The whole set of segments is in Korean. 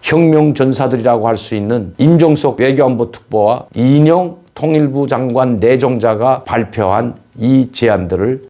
혁명 전사들이라고 할 수 있는 임종석 외교안보 특보와 이인영 통일부 장관 내정자가 발표한 이 제안들을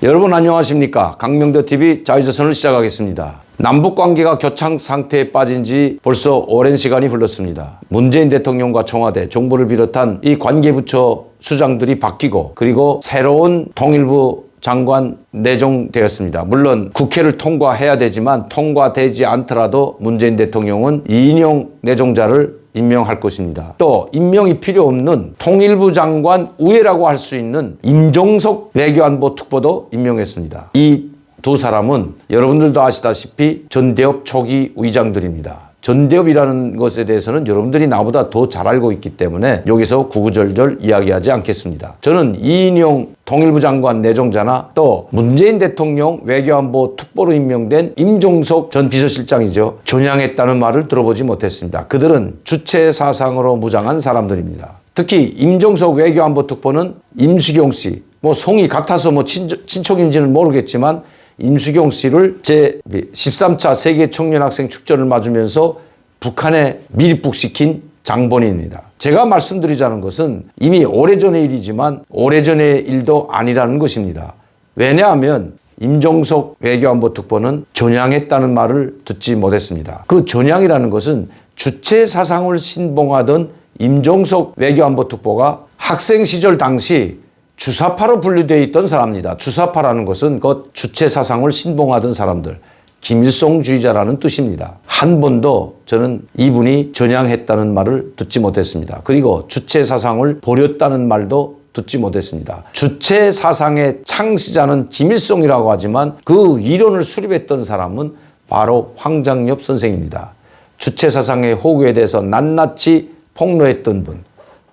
여러분 안녕하십니까? 강명도TV 자유조선을 시작하겠습니다. 남북관계가 교착 상태에 빠진 지 벌써 오랜 시간이 흘렀습니다. 문재인 대통령과 청와대, 정부를 비롯한 이 관계부처 수장들이 바뀌고 그리고 새로운 통일부 장관 내정되었습니다. 물론 국회를 통과해야 되지만 통과되지 않더라도 문재인 대통령은 이인영 내정자를 임명할 것입니다. 또 임명이 필요 없는 통일부 장관 우회라고 할 수 있는 임종석 외교안보 특보도 임명했습니다. 이 두 사람은 여러분들도 아시다시피 전대협 초기 의장들입니다. 전대협이라는 것에 대해서는 여러분들이 나보다 더 잘 알고 있기 때문에 여기서 구구절절 이야기하지 않겠습니다. 저는 이인영 통일부 장관 내정자나 또 문재인 대통령 외교안보 특보로 임명된 임종석 전 비서실장이죠. 전향했다는 말을 들어보지 못했습니다. 그들은 주체 사상으로 무장한 사람들입니다. 특히 임종석 외교안보 특보는 임수경 씨, 성이 같아서 친척인지는 모르겠지만 임수경 씨를 제13차 세계 청년학생 축전을 맞으면서 북한에 밀입국시킨 장본인입니다. 제가 말씀드리자는 것은 이미 오래전의 일이지만 오래전의 일도 아니라는 것입니다. 왜냐하면 임종석 외교안보 특보는 전향했다는 말을 듣지 못했습니다. 그 전향이라는 것은 주체 사상을 신봉하던 임종석 외교안보 특보가 학생 시절 당시 주사파로 분류되어 있던 사람입니다. 주사파라는 것은 그 주체 사상을 신봉하던 사람들, 김일성주의자라는 뜻입니다. 한 번도 저는 이분이 전향했다는 말을 듣지 못했습니다. 그리고 주체 사상을 버렸다는 말도 듣지 못했습니다. 주체 사상의 창시자는 김일성이라고 하지만 그 이론을 수립했던 사람은 바로 황장엽 선생입니다. 주체 사상의 호구에 대해서 낱낱이 폭로했던 분,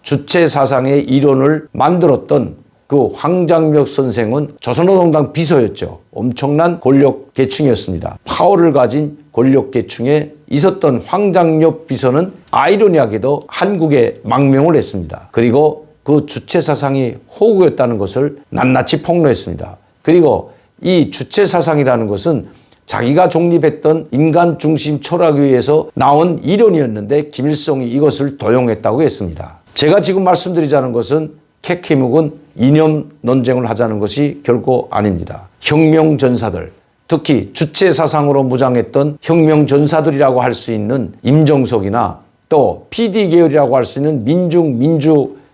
주체 사상의 이론을 만들었던 그 황장엽 선생은 조선노동당 비서였죠. 엄청난 권력 계층이었습니다. 파워를 가진 권력 계층에 있었던 황장엽 비서는 아이러니하게도 한국에 망명을 했습니다. 그리고 그 주체 사상이 호구였다는 것을 낱낱이 폭로했습니다. 그리고 이 주체 사상이라는 것은 자기가 정립했던 인간 중심 철학에 의해서 나온 이론이었는데 김일성이 이것을 도용했다고 했습니다. 제가 지금 말씀드리자는 것은 캐키 묵은 이념 논쟁을 하자는 것이 결코 아닙니다. 혁명 전사들, 특히 주체 사상으로 무장했던 혁명 전사들이라고 할 수 있는 임종석이나 또 PD 계열이라고 할 수 있는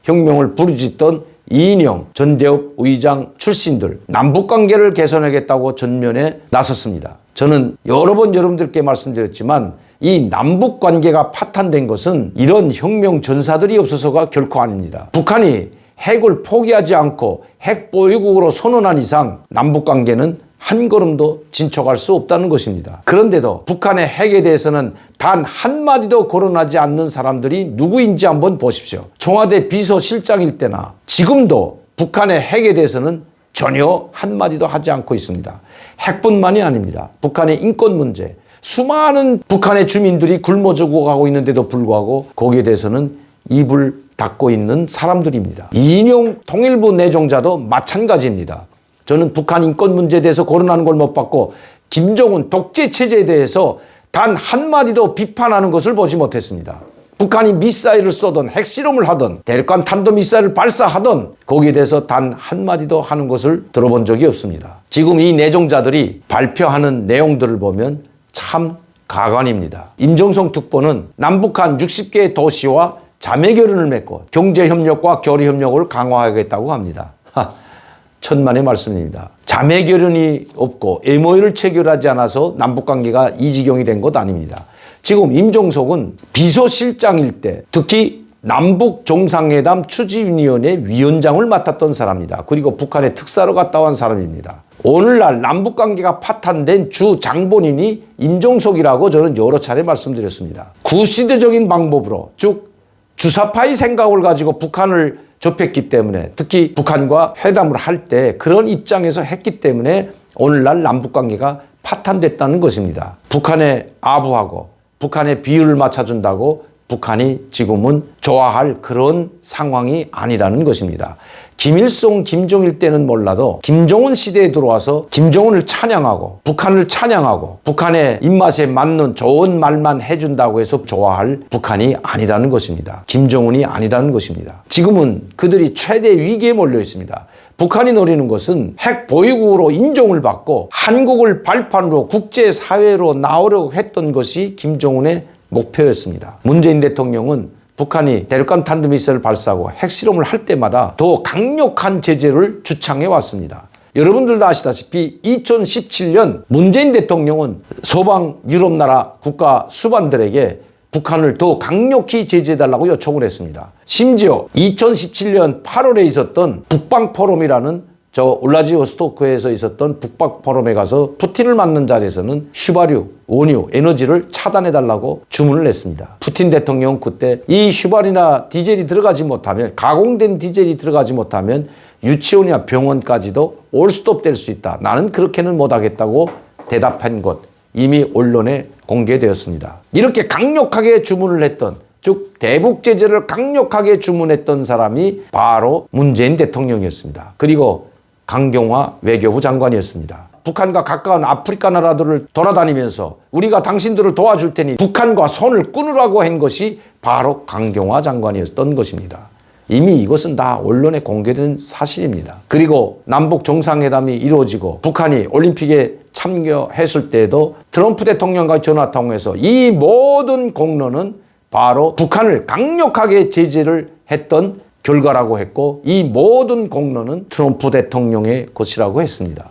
민주혁명을 부르짖던 이인영 전대협 의장 출신들, 남북관계를 개선하겠다고 전면에 나섰습니다. 저는 여러 번 여러분들께 말씀드렸지만 이 남북관계가 파탄된 것은 이런 혁명 전사들이 없어서가 결코 아닙니다. 북한이 핵을 포기하지 않고 핵 보유국으로 선언한 이상 남북관계는 한 걸음도 진척할 수 없다는 것입니다. 그런데도 북한의 핵에 대해서는 단 한마디도 거론하지 않는 사람들이 누구인지 한번 보십시오. 청와대 비서실장일 때나 지금도 북한의 핵에 대해서는 전혀 한마디도 하지 않고 있습니다. 핵뿐만이 아닙니다. 북한의 인권 문제, 수많은 북한의 주민들이 굶어 죽어가고 있는데도 불구하고 거기에 대해서는 입을 닫고 있는 사람들입니다. 이인영 통일부 내정자도 마찬가지입니다. 저는 북한 인권 문제에 대해서 거론하는 걸 못 봤고 김정은 독재 체제에 대해서 단 한마디도 비판하는 것을 보지 못했습니다. 북한이 미사일을 쏘던 핵실험을 하던 대륙간 탄도미사일을 발사하던 거기에 대해서 단 한마디도 하는 것을 들어본 적이 없습니다. 지금 이 내정자들이 발표하는 내용들을 보면 참 가관입니다. 임종석 특보는 남북한 60개 도시와 자매결연을 맺고 경제협력과 교류협력을 강화하겠다고 합니다. 천만의 말씀입니다. 자매결연이 없고 MOU를 체결하지 않아서 남북관계가 이 지경이 된 것 아닙니다. 지금 임종석은 비서실장일 때 특히 남북정상회담 추진위원회 위원장을 맡았던 사람입니다. 그리고 북한에 특사로 갔다 온 사람입니다. 오늘날 남북관계가 파탄된 주 장본인이 임종석이라고 저는 여러 차례 말씀드렸습니다. 구시대적인 방법으로 즉 주사파의 생각을 가지고 북한을 접했기 때문에 특히 북한과 회담을 할 때 그런 입장에서 했기 때문에 오늘날 남북관계가 파탄됐다는 것입니다. 북한에 아부하고 북한의 비율을 맞춰준다고 북한이 지금은 좋아할 그런 상황이 아니라는 것입니다. 김일성, 김정일 때는 몰라도 김정은 시대에 들어와서 김정은을 찬양하고 북한을 찬양하고 북한의 입맛에 맞는 좋은 말만 해준다고 해서 좋아할 북한이 아니라는 것입니다. 김정은이 아니라는 것입니다. 지금은 그들이 최대 위기에 몰려 있습니다. 북한이 노리는 것은 핵 보유국으로 인정을 받고 한국을 발판으로 국제사회로 나오려고 했던 것이 김정은의 목표였습니다. 문재인 대통령은 북한이 대륙간 탄도미사일을 발사하고 핵실험을 할 때마다 더 강력한 제재를 주창해 왔습니다. 여러분들도 아시다시피 2017년 문재인 대통령은 서방 유럽 나라 국가 수반들에게 북한을 더 강력히 제재해달라고 요청을 했습니다. 심지어 2017년 8월에 있었던 북방포럼이라는 울라지오스토크에서 있었던 북방포럼에 가서 푸틴을 만난 자리에서는 휘발유, 원유, 에너지를 차단해달라고 주문을 했습니다. 푸틴 대통령은 그때 이 휘발이나 디젤이 들어가지 못하면, 가공된 디젤이 들어가지 못하면 유치원이나 병원까지도 올스톱 될 수 있다. 나는 그렇게는 못하겠다고 대답한 것 이미 언론에 공개되었습니다. 이렇게 강력하게 주문을 했던, 즉 대북 제재를 강력하게 주문했던 사람이 바로 문재인 대통령이었습니다. 그리고 강경화 외교부 장관이었습니다. 북한과 가까운 아프리카 나라들을 돌아다니면서 우리가 당신들을 도와줄 테니 북한과 손을 끊으라고 한 것이 바로 강경화 장관이었던 것입니다. 이미 이것은 다 언론에 공개된 사실입니다. 그리고 남북 정상회담이 이루어지고 북한이 올림픽에 참여했을 때에도 트럼프 대통령과 전화통화해서 이 모든 공로는 바로 북한을 강력하게 제재를 했던 결과라고 했고, 이 모든 공로는 트럼프 대통령의 것이라고 했습니다.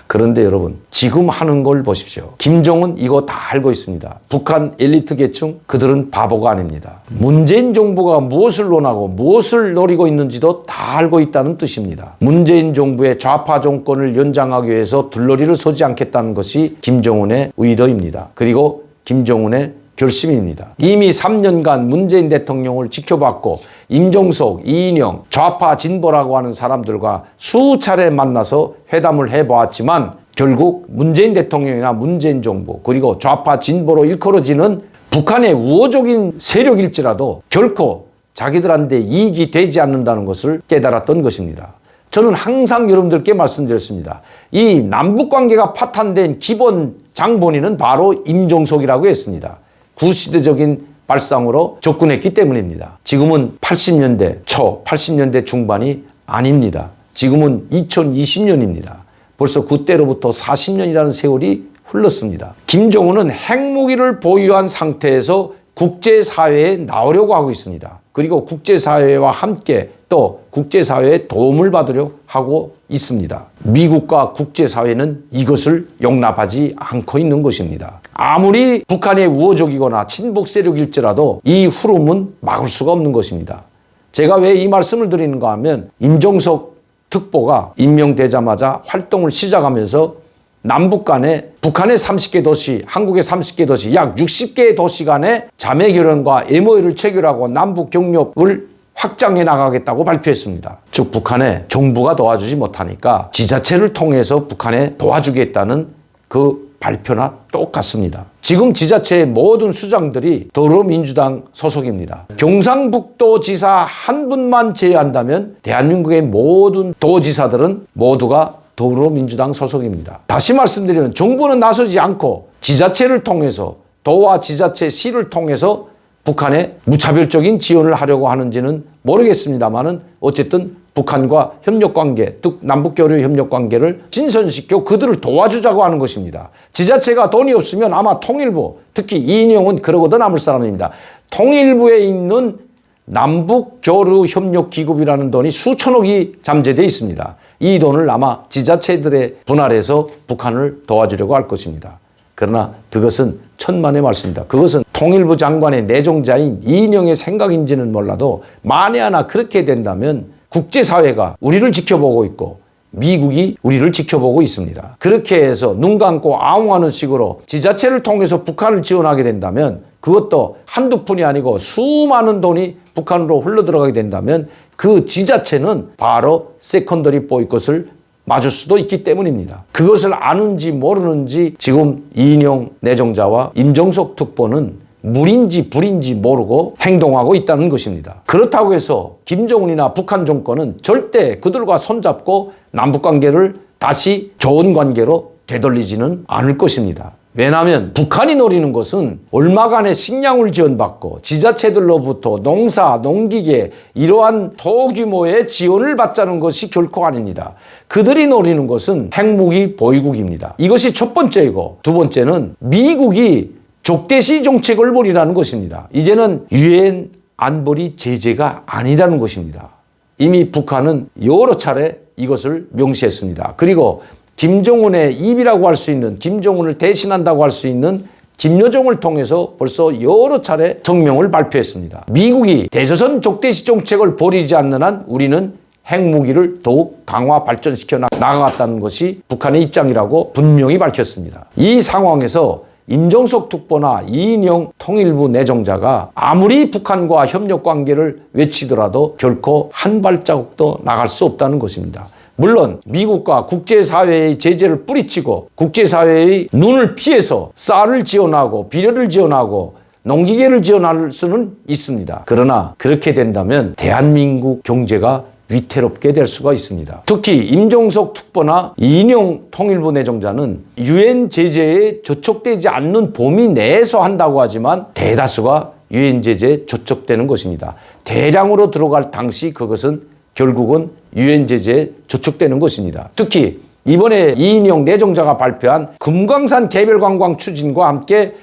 그런데 여러분, 지금 하는 걸 보십시오. 김정은 이거 다 알고 있습니다. 북한 엘리트 계층, 그들은 바보가 아닙니다. 문재인 정부가 무엇을 논하고 무엇을 노리고 있는지도 다 알고 있다는 뜻입니다. 문재인 정부의 좌파 정권을 연장하기 위해서 들러리를 서지 않겠다는 것이 김정은의 의도입니다. 그리고 김정은의 결심입니다. 이미 3년간 문재인 대통령을 지켜봤고 임종석, 이인영, 좌파 진보라고 하는 사람들과 수차례 만나서 회담을 해보았지만 결국 문재인 대통령이나 문재인 정부 그리고 좌파 진보로 일컬어지는 북한의 우호적인 세력일지라도 결코 자기들한테 이익이 되지 않는다는 것을 깨달았던 것입니다. 저는 항상 여러분들께 말씀드렸습니다. 이 남북관계가 파탄된 기본 장본인은 바로 임종석이라고 했습니다. 구시대적인 발상으로 접근했기 때문입니다. 지금은 80년대 초, 80년대 중반이 아닙니다. 지금은 2020년입니다. 벌써 그때로부터 40년이라는 세월이 흘렀습니다. 김정은은 핵무기를 보유한 상태에서 국제사회에 나오려고 하고 있습니다. 그리고 국제사회와 함께 또 국제사회의 도움을 받으려 하고 있습니다. 미국과 국제사회는 이것을 용납하지 않고 있는 것입니다. 아무리 북한이 우호적이거나 친북 세력일지라도 이 흐름은 막을 수가 없는 것입니다. 제가 왜 이 말씀을 드리는가 하면 임종석 특보가 임명되자마자 활동을 시작하면서 남북 간에 북한의 30개 도시, 한국의 30개 도시, 약 60개의 도시 간에 자매결연과 MOU를 체결하고 남북 경협을 확장해 나가겠다고 발표했습니다. 즉 북한의 정부가 도와주지 못하니까 지자체를 통해서 북한에 도와주겠다는 그 발표나 똑같습니다. 지금 지자체의 모든 수장들이 더불어민주당 소속입니다. 경상북도 지사 한 분만 제외한다면 대한민국의 모든 도지사들은 모두가 더불어민주당 소속입니다. 다시 말씀드리면 정부는 나서지 않고 지자체를 통해서 도와 지자체 시를 통해서 북한에 무차별적인 지원을 하려고 하는지는 모르겠습니다만은 어쨌든 북한과 협력관계, 즉 남북교류 협력관계를 진전시켜 그들을 도와주자고 하는 것입니다. 지자체가 돈이 없으면 아마 통일부, 특히 이인영은 그러고도 남을 사람입니다. 통일부에 있는 남북교류협력기금이라는 돈이 수천억이 잠재되어 있습니다. 이 돈을 아마 지자체들에 분할해서 북한을 도와주려고 할 것입니다. 그러나 그것은 천만의 말씀입니다. 그것은 통일부 장관의 내정자인 이인영의 생각인지는 몰라도 만에 하나 그렇게 된다면 국제사회가 우리를 지켜보고 있고 미국이 우리를 지켜보고 있습니다. 그렇게 해서 눈 감고 아웅하는 식으로 지자체를 통해서 북한을 지원하게 된다면 그것도 한두 푼이 아니고 수많은 돈이 북한으로 흘러들어가게 된다면 그 지자체는 바로 세컨더리 보이콧을 맞을 수도 있기 때문입니다. 그것을 아는지 모르는지 지금 이인영 내정자와 임종석 특보는 물인지 불인지 모르고 행동하고 있다는 것입니다. 그렇다고 해서 김정은이나 북한 정권은 절대 그들과 손잡고 남북관계를 다시 좋은 관계로 되돌리지는 않을 것입니다. 왜냐하면 북한이 노리는 것은 얼마간의 식량을 지원받고 지자체들로부터 농사, 농기계 이러한 소규모의 지원을 받자는 것이 결코 아닙니다. 그들이 노리는 것은 핵무기 보유국입니다. 이것이 첫 번째이고, 두 번째는 미국이 적대시 정책을 벌이라는 것입니다. 이제는 유엔 안보리 제재가 아니라는 것입니다. 이미 북한은 여러 차례 이것을 명시했습니다. 그리고 김정은의 입이라고 할 수 있는, 김정은을 대신한다고 할 수 있는 김여정을 통해서 벌써 여러 차례 성명을 발표했습니다. 미국이 대조선 적대시 정책을 벌이지 않는 한 우리는 핵무기를 더욱 강화 발전시켜 나가겠다는 것이 북한의 입장이라고 분명히 밝혔습니다. 이 상황에서 임종석 특보나 이인영 통일부 내정자가 아무리 북한과 협력 관계를 외치더라도 결코 한 발자국도 나갈 수 없다는 것입니다. 물론 미국과 국제사회의 제재를 뿌리치고 국제사회의 눈을 피해서 쌀을 지원하고 비료를 지원하고 농기계를 지원할 수는 있습니다. 그러나 그렇게 된다면 대한민국 경제가 위태롭게 될 수가 있습니다. 특히 임종석 특보나 이인영 통일부 내정자는 유엔 제재에 저촉되지 않는 범위 내에서 한다고 하지만 대다수가 유엔 제재에 저촉되는 것입니다. 대량으로 들어갈 당시 그것은 결국은 유엔 제재에 저촉되는 것입니다. 특히 이번에 이인영 내정자가 발표한 금강산 개별관광 추진과 함께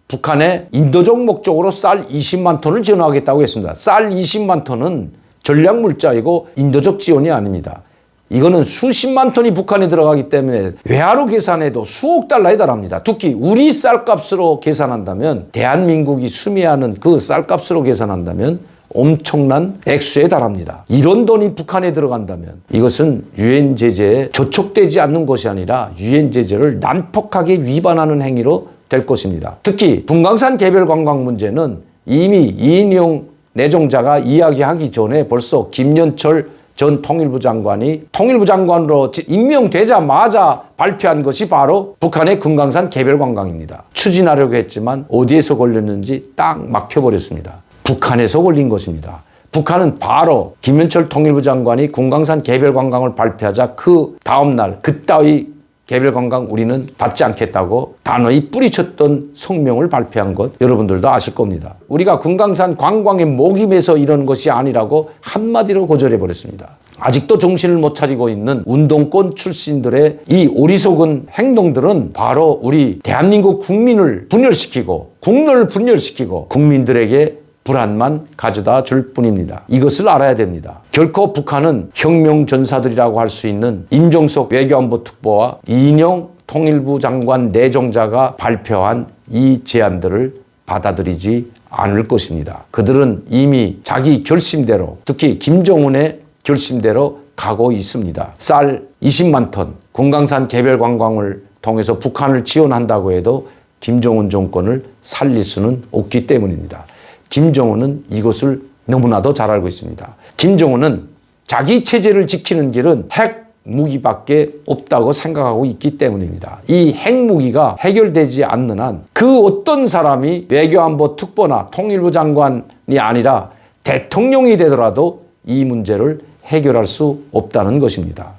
북한에 인도적 목적으로 쌀 20만 톤을 지원하겠다고 했습니다. 쌀 20만 톤은 전략물자이고 인도적 지원이 아닙니다. 이거는 수십만 톤이 북한에 들어가기 때문에 외화로 계산해도 수억 달러에 달합니다. 특히 우리 쌀값으로 계산한다면, 대한민국이 수매하는 그 쌀값으로 계산한다면 엄청난 액수에 달합니다. 이런 돈이 북한에 들어간다면 이것은 유엔 제재에 저촉되지 않는 것이 아니라 유엔 제재를 난폭하게 위반하는 행위로 될 것입니다. 특히 금강산 개별 관광 문제는 이미 이인영 내정자가 이야기하기 전에 벌써 김연철 전 통일부 장관이 통일부 장관으로 임명되자마자 발표한 것이 바로 북한의 금강산 개별 관광입니다. 추진하려고 했지만 어디에서 걸렸는지 딱 막혀버렸습니다. 북한에서 걸린 것입니다. 북한은 바로 김현철 통일부 장관이 금강산 개별 관광을 발표하자 그 다음날 그따위 개별 관광 우리는 받지 않겠다고 단호히 뿌리쳤던 성명을 발표한 것 여러분들도 아실 겁니다. 우리가 금강산 관광에 목이 매서 이런 것이 아니라고 한마디로 거절해버렸습니다. 아직도 정신을 못 차리고 있는 운동권 출신들의 이 어리석은 행동들은 바로 우리 대한민국 국민을 분열시키고 국론을 분열시키고 국민들에게 불안만 가져다 줄 뿐입니다. 이것을 알아야 됩니다. 결코 북한은 혁명 전사들이라고 할 수 있는 임종석 외교안보 특보와 이인영 통일부 장관 내정자가 발표한 이 제안들을 받아들이지 않을 것입니다. 그들은 이미 자기 결심대로, 특히 김정은의 결심대로 가고 있습니다. 쌀 20만 톤, 금강산 개별 관광을 통해서 북한을 지원한다고 해도 김정은 정권을 살릴 수는 없기 때문입니다. 김정은은 이것을 너무나도 잘 알고 있습니다. 김정은은 자기 체제를 지키는 길은 핵 무기밖에 없다고 생각하고 있기 때문입니다. 이 핵무기가 해결되지 않는 한 그 어떤 사람이 외교안보 특보나 통일부 장관이 아니라 대통령이 되더라도 이 문제를 해결할 수 없다는 것입니다.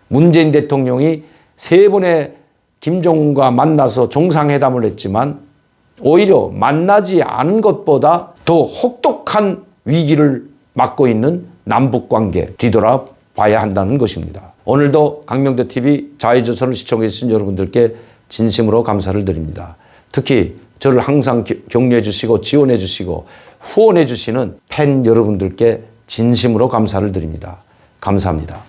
문재인 대통령이 3번의 김정은과 만나서 정상회담을 했지만 오히려 만나지 않은 것보다 더 혹독한 위기를 맞고 있는 남북관계 뒤돌아봐야 한다는 것입니다. 오늘도 강명대TV 자유조선을 시청해 주신 여러분들께 진심으로 감사를 드립니다. 특히 저를 항상 격려해 주시고 지원해 주시고 후원해 주시는 팬 여러분들께 진심으로 감사를 드립니다. 감사합니다.